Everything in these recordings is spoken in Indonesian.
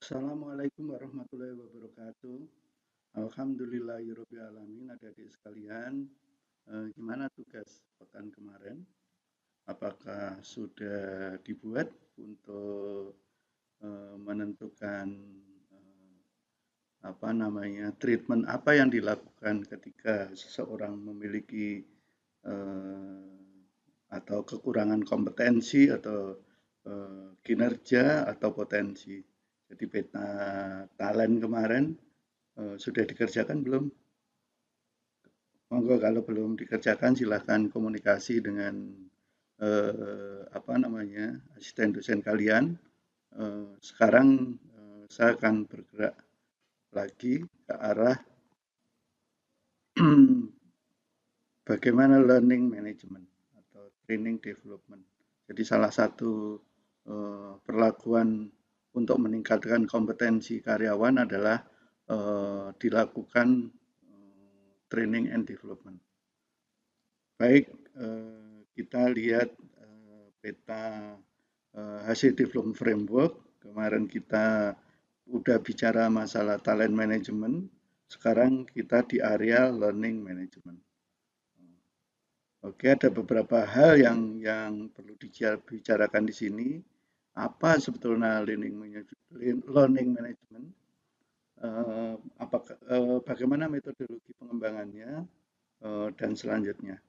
Assalamualaikum warahmatullahi wabarakatuh. Alhamdulillahirabbil alamin. Adik-adik sekalian, gimana tugas pekan kemarin? Apakah sudah dibuat untuk menentukan treatment apa yang dilakukan ketika seseorang memiliki atau kekurangan kompetensi atau kinerja atau potensi. Jadi peta talent kemarin sudah dikerjakan belum? Monggo kalau belum dikerjakan silahkan komunikasi dengan asisten dosen kalian. Sekarang saya akan bergerak lagi ke arah bagaimana learning management atau training development. Jadi salah satu perlakuan untuk meningkatkan kompetensi karyawan adalah dilakukan training and development. Baik, kita lihat peta hasil development framework. Kemarin kita udah bicara masalah talent management, sekarang kita di area learning management. Oke, ada beberapa hal yang perlu dibicarakan di sini. Apa sebetulnya learning management? Bagaimana metodologi pengembangannya dan selanjutnya.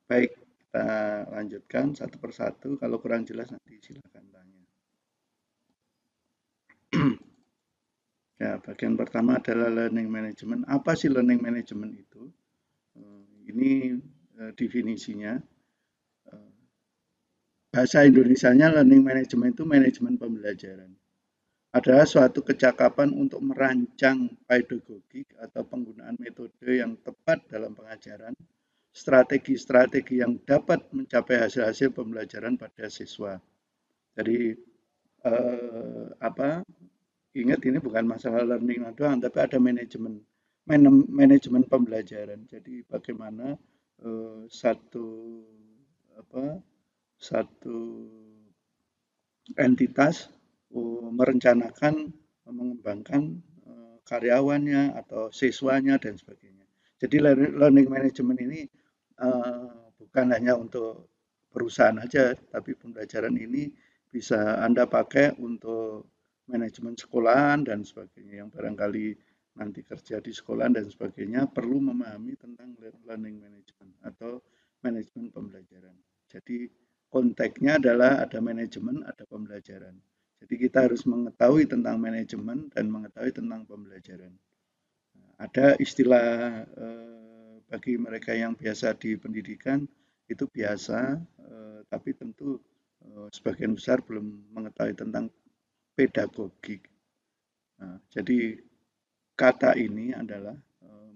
Baik, kita lanjutkan satu persatu. Kalau kurang jelas nanti silakan tanya. Ya, bagian pertama adalah learning management. Apa sih learning management itu? Ini definisinya. Bahasa Indonesianya learning management itu manajemen pembelajaran. Adalah suatu kecakapan untuk merancang pedagogik atau penggunaan metode yang tepat dalam pengajaran, strategi-strategi yang dapat mencapai hasil-hasil pembelajaran pada siswa. Jadi ingat ini bukan masalah learning doang, tapi ada manajemen pembelajaran. Jadi bagaimana satu entitas merencanakan mengembangkan karyawannya atau siswanya dan sebagainya. Jadi learning management ini bukan hanya untuk perusahaan aja, tapi pembelajaran ini bisa Anda pakai untuk manajemen sekolahan dan sebagainya yang barangkali nanti kerja di sekolahan dan sebagainya perlu memahami tentang learning management atau manajemen pembelajaran. Jadi konteksnya adalah ada manajemen, ada pembelajaran. Jadi kita harus mengetahui tentang manajemen dan mengetahui tentang pembelajaran. Ada istilah bagi mereka yang biasa di pendidikan itu biasa, tapi tentu sebagian besar belum mengetahui tentang pedagogik. Nah, jadi kata ini adalah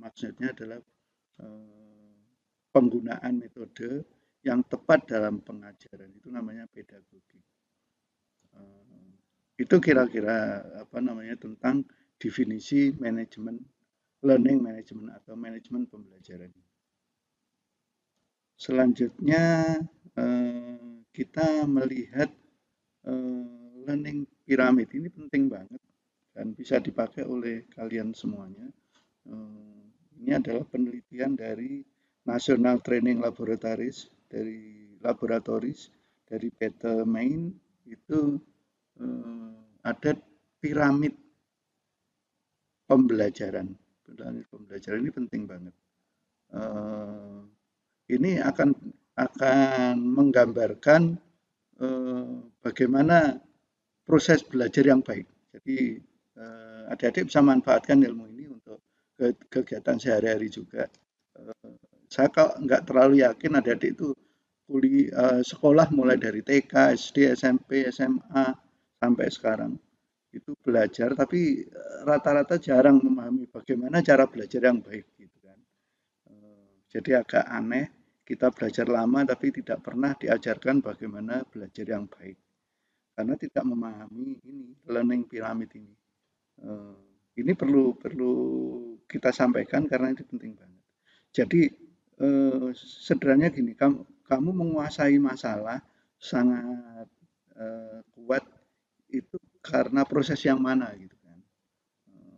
maksudnya adalah penggunaan metode yang tepat dalam pengajaran, itu namanya pedagogik. Itu kira-kira tentang definisi manajemen learning management atau manajemen pembelajaran. Selanjutnya kita melihat learning pyramid ini penting banget dan bisa dipakai oleh kalian semuanya. Ini adalah penelitian dari National Training Laboratories dari Peter Main itu ada piramid pembelajaran. Piramid pembelajaran ini penting banget. Ini akan menggambarkan bagaimana proses belajar yang baik. Jadi adik-adik bisa manfaatkan ilmu ini untuk kegiatan sehari-hari juga. Saya kok nggak terlalu yakin adik-adik itu sekolah mulai dari TK, SD, SMP, SMA sampai sekarang itu belajar, tapi rata-rata jarang memahami bagaimana cara belajar yang baik gitu kan. Jadi agak aneh kita belajar lama tapi tidak pernah diajarkan bagaimana belajar yang baik karena tidak memahami ini learning pyramid ini. Ini perlu kita sampaikan karena itu penting banget. Jadi sederhananya gini, kamu menguasai masalah sangat kuat itu karena proses yang mana gitu kan.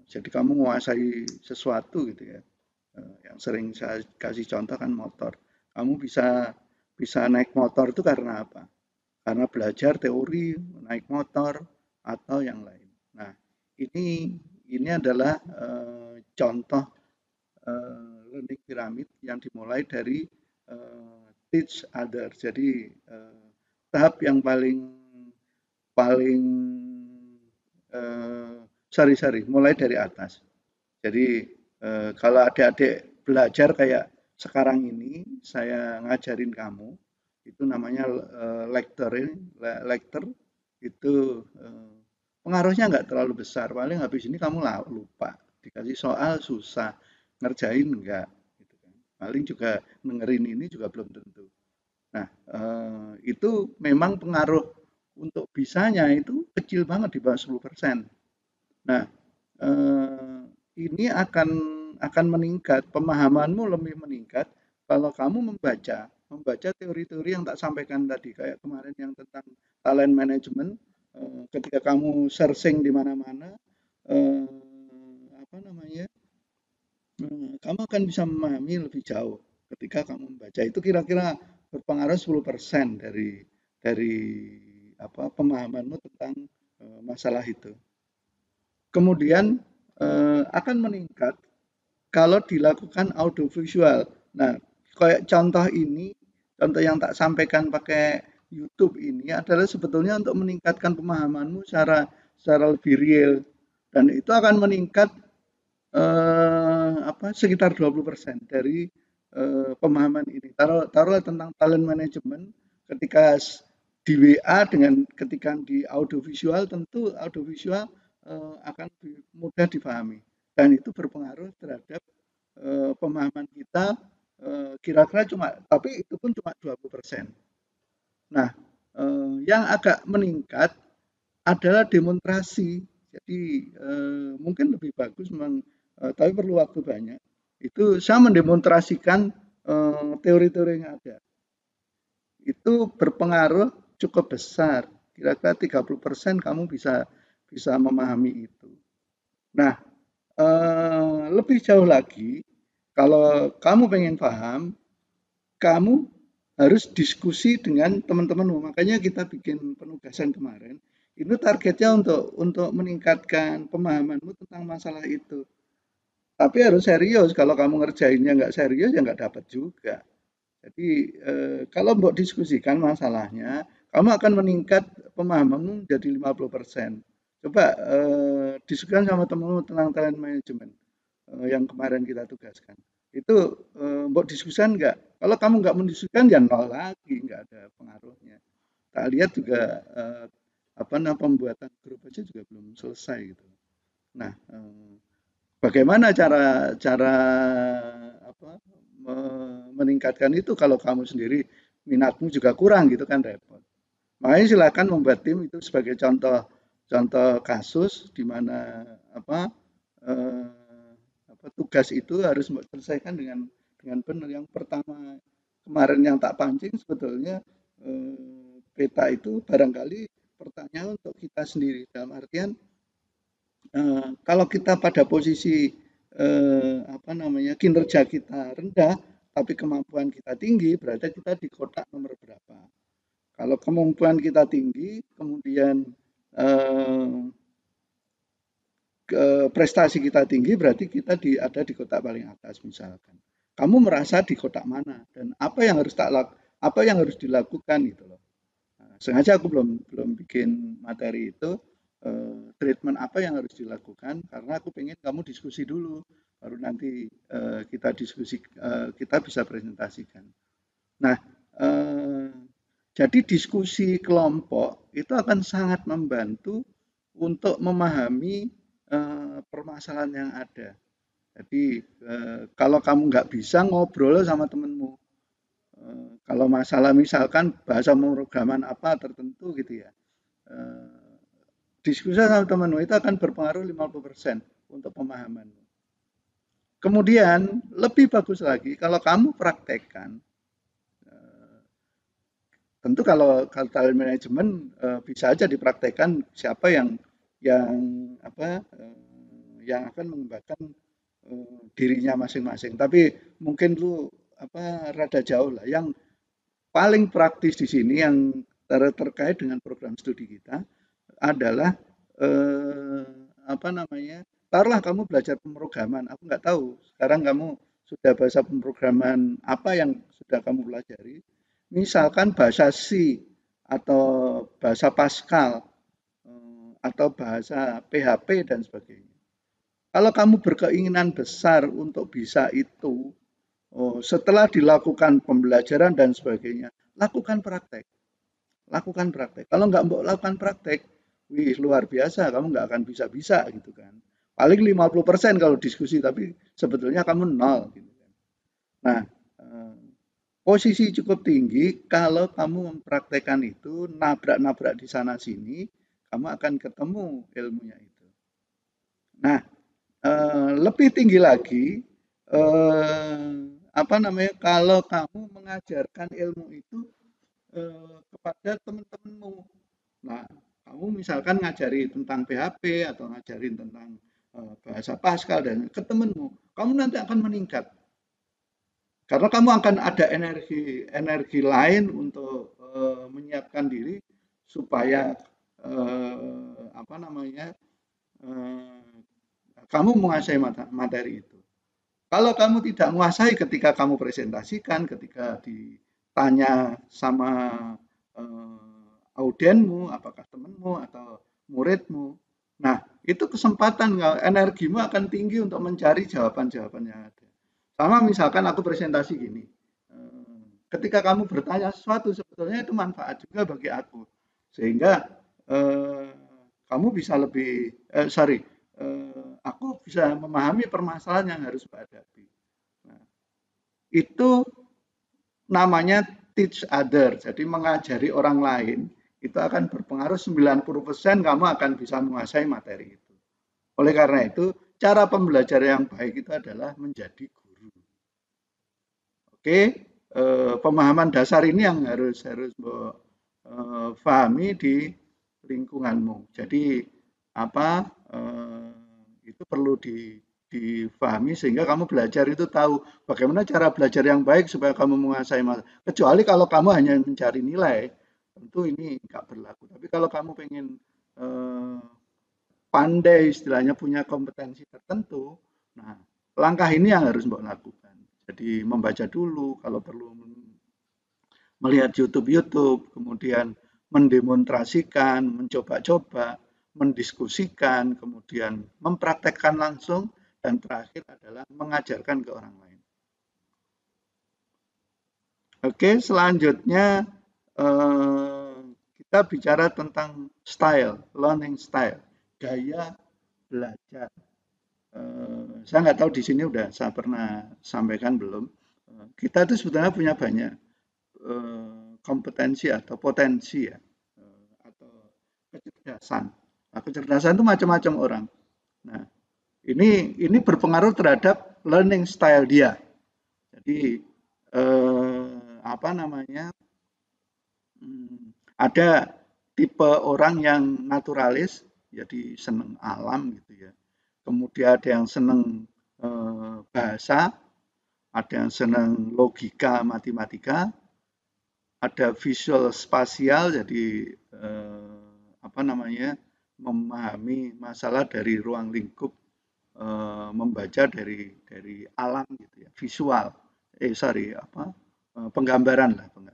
Jadi kamu menguasai sesuatu gitu ya. Yang sering saya kasih contoh kan motor. Kamu bisa bisa naik motor itu karena apa? Karena belajar teori naik motor atau yang lain. Nah, ini ini adalah contoh learning pyramid yang dimulai dari teach other. Jadi tahap yang paling paling eh, sorry, mulai dari atas. Jadi kalau adik-adik belajar kayak sekarang ini saya ngajarin kamu itu namanya lecture itu pengaruhnya nggak terlalu besar, paling habis ini kamu lupa, dikasih soal susah, ngerjain enggak, gitu kan. Paling juga dengerin ini juga belum tentu. Nah, itu memang pengaruh untuk bisanya itu kecil banget di bawah 10%. Nah, ini akan meningkat, pemahamanmu lebih meningkat kalau kamu membaca teori-teori yang tak sampaikan tadi, kayak kemarin yang tentang talent management, ketika kamu searching di mana-mana, eee, apa namanya, kamu akan bisa memahami lebih jauh ketika kamu membaca. Itu kira-kira berpengaruh 10% dari apa, pemahamanmu tentang, masalah itu. Kemudian akan meningkat kalau dilakukan audiovisual. Nah, kayak contoh ini, contoh yang tak sampaikan pakai YouTube ini adalah sebetulnya untuk meningkatkan pemahamanmu secara lebih real dan itu akan meningkat sekitar 20% dari pemahaman ini. Taruhlah tentang talent management ketika di WA dengan ketika di audiovisual tentu audiovisual akan mudah dipahami dan itu berpengaruh terhadap pemahaman kita kira-kira cuma tapi itu pun cuma 20%. Nah, yang agak meningkat adalah demonstrasi. Jadi mungkin lebih bagus memang, tapi perlu waktu banyak. Itu saya mendemonstrasikan teori-teori yang ada. Itu berpengaruh cukup besar. Kira-kira 30% kamu bisa bisa memahami itu. Nah, lebih jauh lagi, kalau kamu pengen paham, kamu harus diskusi dengan teman-temanmu. Makanya kita bikin penugasan kemarin. Itu targetnya untuk meningkatkan pemahamanmu tentang masalah itu. Tapi harus serius. Kalau kamu ngerjainnya nggak serius ya nggak dapat juga. Jadi kalau mau diskusikan masalahnya, kamu akan meningkat pemahamanmu jadi 50%. Coba diskusikan sama temanmu tentang talent management yang kemarin kita tugaskan. Itu mau diskusikan nggak? Kalau kamu nggak mendiskusikan ya nol lagi, nggak ada pengaruhnya. Tak lihat juga apa namanya pembuatan grup aja juga belum selesai gitu. Nah, bagaimana cara cara apa meningkatkan itu kalau kamu sendiri minatmu juga kurang gitu kan repot. Makanya silakan membuat tim itu sebagai contoh contoh kasus di mana apa eh, tugas itu harus selesaikan dengan benar. Yang pertama kemarin yang tak pancing sebetulnya peta itu barangkali pertanyaan untuk kita sendiri dalam artian kalau kita pada posisi apa namanya kinerja kita rendah tapi kemampuan kita tinggi berarti kita di kotak nomor berapa. Kalau kemampuan kita tinggi kemudian eh, prestasi kita tinggi berarti kita ada di kotak paling atas misalkan. Kamu merasa di kotak mana dan apa yang harus apa yang harus dilakukan gitu loh. Nah, sengaja aku belum belum bikin materi itu treatment apa yang harus dilakukan karena aku pengen kamu diskusi dulu baru nanti kita diskusi kita bisa presentasikan. Nah, eh, jadi diskusi kelompok itu akan sangat membantu untuk memahami permasalahan yang ada. Jadi kalau kamu nggak bisa ngobrol sama temenmu, kalau masalah misalkan bahasa pemrograman apa tertentu gitu ya, eh, diskusi sama temenmu itu akan berpengaruh 50% untuk pemahamanmu. Kemudian lebih bagus lagi kalau kamu praktekkan. Tentu kalau talent management bisa aja dipraktekkan siapa yang yang yang akan mengembangkan dirinya masing-masing. Tapi mungkin lu rada jauh lah. Yang paling praktis di sini yang terkait dengan program studi kita adalah eh, apa namanya? Taruhlah kamu belajar pemrograman. Aku nggak tahu. Sekarang kamu sudah bahasa pemrograman apa yang sudah kamu pelajari? Misalkan bahasa C atau bahasa Pascal atau bahasa PHP dan sebagainya. Kalau kamu berkeinginan besar untuk bisa itu, setelah dilakukan pembelajaran dan sebagainya, lakukan praktek. Lakukan praktek. Kalau nggak mau lakukan praktek, wih luar biasa, kamu nggak akan bisa-bisa gitu kan. Paling 50% kalau diskusi, tapi sebetulnya kamu nol. Gitu kan. Nah, eh, posisi cukup tinggi kalau kamu mempraktekkan itu, nabrak-nabrak di sana sini, kamu akan ketemu ilmunya itu. Nah, lebih tinggi lagi, apa namanya, kalau kamu mengajarkan ilmu itu kepada teman-temanmu. Nah, kamu misalkan ngajari tentang PHP atau ngajarin tentang bahasa Pascal dan ke temanmu, kamu nanti akan meningkat. Karena kamu akan ada energi lain untuk menyiapkan diri supaya apa namanya eh, kamu menguasai materi itu. Kalau kamu tidak menguasai ketika kamu presentasikan, ketika ditanya sama audienmu, apakah temanmu atau muridmu, nah itu kesempatan, energimu akan tinggi untuk mencari jawaban-jawaban yang ada. Sama misalkan aku presentasi gini, ketika kamu bertanya sesuatu sebetulnya itu manfaat juga bagi aku, sehingga eh, kamu bisa lebih, aku bisa memahami permasalahan yang harus dihadapi. Nah, itu namanya teach other, jadi mengajari orang lain itu akan berpengaruh 90% kamu akan bisa menguasai materi itu. Oleh karena itu, cara pembelajaran yang baik itu adalah menjadi guru. Oke, pemahaman dasar ini yang harus harus pahami di lingkunganmu. Jadi apa itu perlu difahami sehingga kamu belajar itu tahu bagaimana cara belajar yang baik supaya kamu menguasai kecuali kalau kamu hanya mencari nilai, tentu ini nggak berlaku. Tapi kalau kamu pengen eh, pandai istilahnya punya kompetensi tertentu, nah langkah ini yang harus mbok lakukan. Jadi membaca dulu kalau perlu melihat YouTube-YouTube, kemudian mendemonstrasikan, mencoba-coba, mendiskusikan, kemudian mempraktekkan langsung, dan terakhir adalah mengajarkan ke orang lain. Oke, selanjutnya kita bicara tentang style, learning style, gaya belajar. Saya nggak tahu di sini udah saya pernah sampaikan belum. Kita itu sebetulnya punya banyak kompetensi atau potensi ya, atau kecerdasan. Nah, kecerdasan itu macam-macam orang. Nah, ini berpengaruh terhadap learning style dia. Jadi apa namanya? Ada tipe orang yang naturalis, jadi senang alam gitu ya. Kemudian ada yang senang bahasa, ada yang senang logika, matematika, ada visual spasial, jadi apa namanya, memahami masalah dari ruang lingkup, membaca dari alam gitu ya, visual. Sorry, apa? Penggambaran lah, penggambaran.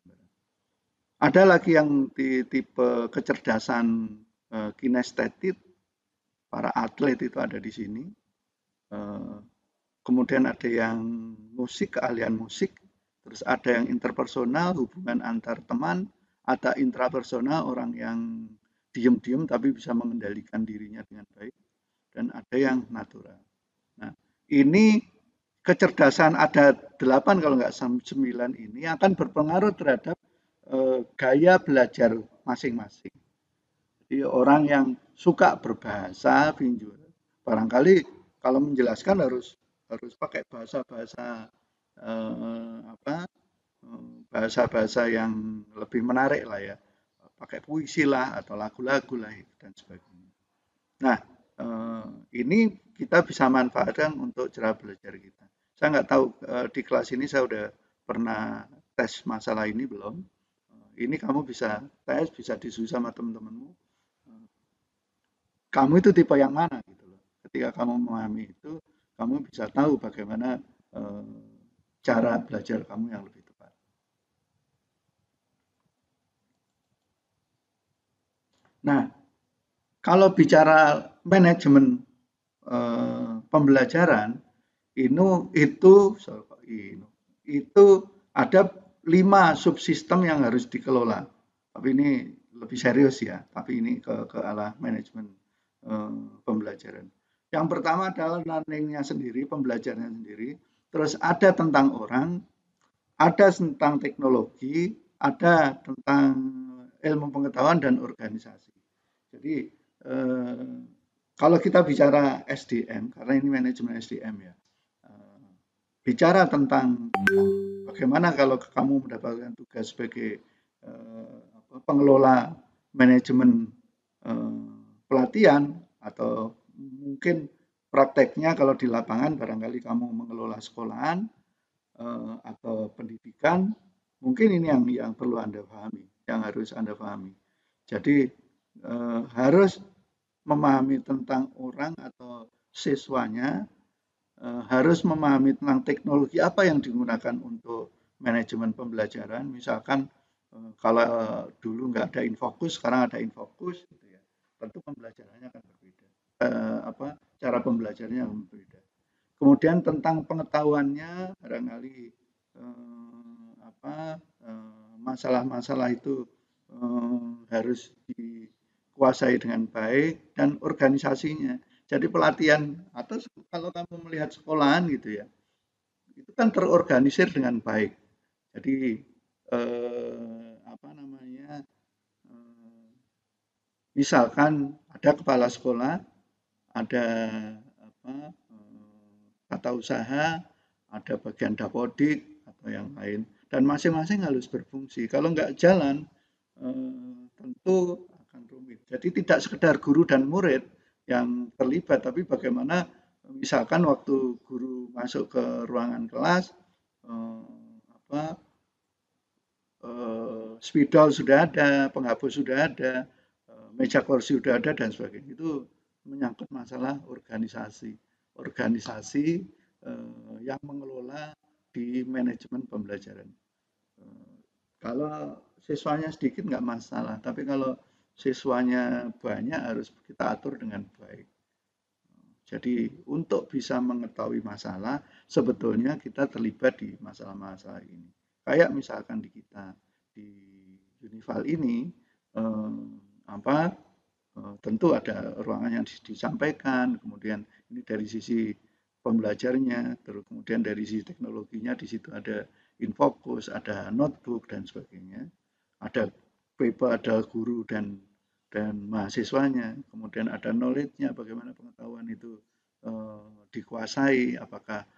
Ada lagi yang di tipe kecerdasan kinestetik, para atlet itu ada di sini. Eh, Kemudian ada yang musik, keahlian musik, terus ada yang interpersonal, hubungan antar teman, ada intrapersonal, orang yang diem-diem tapi bisa mengendalikan dirinya dengan baik, dan ada yang natural. Nah, ini kecerdasan ada 8 kalau nggak 9 ini akan berpengaruh terhadap gaya belajar masing-masing. Jadi orang yang suka berbahasa pinjul, barangkali kalau menjelaskan harus harus pakai bahasa-bahasa apa bahasa-bahasa yang lebih menarik lah ya, pakai puisi lah atau lagu-lagu lah dan sebagainya. Nah, ini kita bisa manfaatkan untuk cara belajar kita. Saya nggak tahu di kelas ini saya udah pernah tes masalah ini belum. Ini kamu bisa tes, bisa diskusi sama teman-temanmu. Kamu itu tipe yang mana gitu loh. Ketika kamu memahami itu, kamu bisa tahu bagaimana cara belajar kamu yang lebih tepat. Nah, kalau bicara manajemen pembelajaran, itu ada 5 subsistem yang harus dikelola. Tapi ini lebih serius ya, tapi ini ke arah manajemen pembelajaran. Yang pertama adalah learning-nya sendiri, pembelajarannya sendiri. Terus ada tentang orang, ada tentang teknologi, ada tentang ilmu pengetahuan dan organisasi. Jadi eh, kalau kita bicara SDM, karena ini manajemen SDM ya, bicara tentang bagaimana kalau kamu mendapatkan tugas sebagai pengelola manajemen pelatihan atau mungkin prakteknya kalau di lapangan barangkali kamu mengelola sekolahan atau pendidikan, mungkin ini yang perlu Anda pahami, yang harus Anda pahami. Jadi harus memahami tentang orang atau siswanya, harus memahami tentang teknologi apa yang digunakan untuk manajemen pembelajaran. Misalkan kalau dulu nggak ada Infocus, sekarang ada Infocus, gitu ya. Tentu pembelajarannya akan berbeda. Cara pembelajarannya akan berbeda. Kemudian tentang pengetahuannya, barangkali masalah-masalah itu harus dikuasai dengan baik dan organisasinya. Jadi pelatihan atau kalau kamu melihat sekolahan gitu ya, itu kan terorganisir dengan baik. Jadi apa namanya, misalkan ada kepala sekolah, ada apa, tata usaha, ada bagian dapodik atau yang lain, dan masing-masing harus berfungsi. Kalau nggak jalan, tentu akan rumit. Jadi tidak sekedar guru dan murid yang terlibat, tapi bagaimana misalkan waktu guru masuk ke ruangan kelas, eh, apa, spidol sudah ada, penghapus sudah ada, meja kursi sudah ada dan sebagainya. Itu menyangkut masalah organisasi. Organisasi yang mengelola di manajemen pembelajaran. Kalau siswanya sedikit nggak masalah, tapi kalau siswanya banyak harus kita atur dengan baik. Jadi untuk bisa mengetahui masalah, sebetulnya kita terlibat di masalah-masalah ini. Kayak misalkan di kita di Unival ini, eh, apa tentu ada ruangan yang disampaikan, kemudian ini dari sisi pembelajarnya, terus kemudian dari sisi teknologinya di situ ada Infocus, ada notebook dan sebagainya, ada paper, ada guru dan mahasiswanya, kemudian ada knowledge-nya, bagaimana pengetahuan itu dikuasai, apakah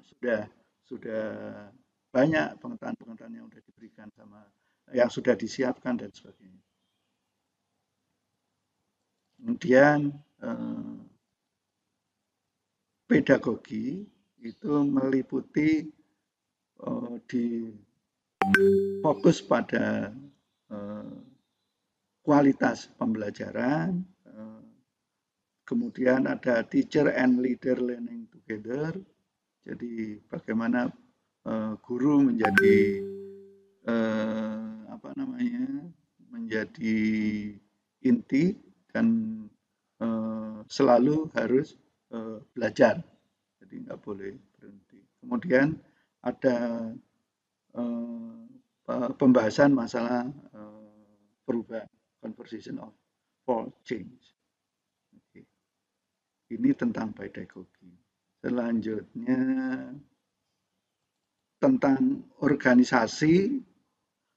sudah sudah banyak pengetahuan-pengetahuan yang sudah diberikan sama yang sudah disiapkan dan sebagainya. Kemudian pedagogi itu meliputi di fokus pada kualitas pembelajaran, kemudian ada teacher and leader learning together. Jadi bagaimana guru menjadi apa namanya, menjadi inti dan selalu harus belajar. Jadi nggak boleh berhenti. Kemudian ada pembahasan masalah perubahan, conversation of for change. Oke. Ini tentang pedagogi. Selanjutnya tentang organisasi.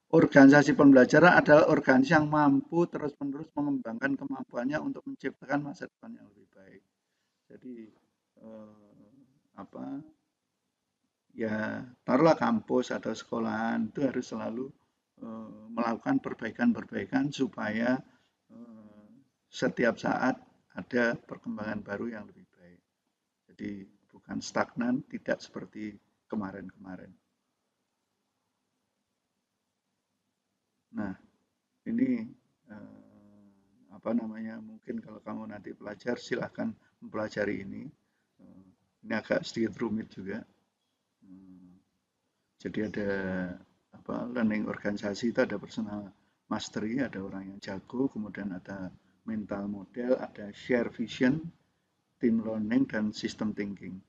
Organisasi pembelajaran adalah organisasi yang mampu terus-menerus mengembangkan kemampuannya untuk menciptakan masa depan yang lebih baik. Jadi apa ya taruhlah kampus atau sekolahan itu harus selalu melakukan perbaikan-perbaikan supaya setiap saat ada perkembangan baru yang lebih baik. Jadi bukan stagnan, tidak seperti kemarin-kemarin. Nah, ini apa namanya? Mungkin kalau kamu nanti pelajar, silahkan mempelajari ini. Ini agak sedikit rumit juga. Jadi ada apa learning organisasi itu ada personal mastery, ada orang yang jago, kemudian ada mental model, ada share vision, team learning, dan system thinking.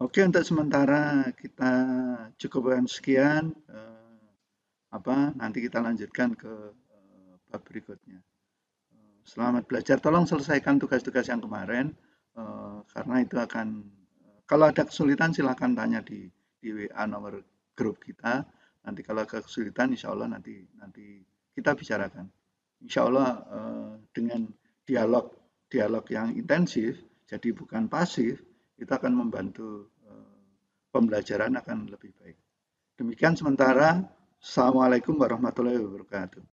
Oke, untuk sementara kita cukupkan sekian. Nanti kita lanjutkan ke bab berikutnya. Selamat belajar. Tolong selesaikan tugas-tugas yang kemarin, karena itu akan kalau ada kesulitan silakan tanya di WA nomor grup kita. Nanti kalau ada kesulitan, insya Allah nanti kita bicarakan. Insya Allah dengan dialog dialog yang intensif, jadi bukan pasif, itu akan membantu pembelajaran akan lebih baik. Demikian sementara. Assalamualaikum warahmatullahi wabarakatuh.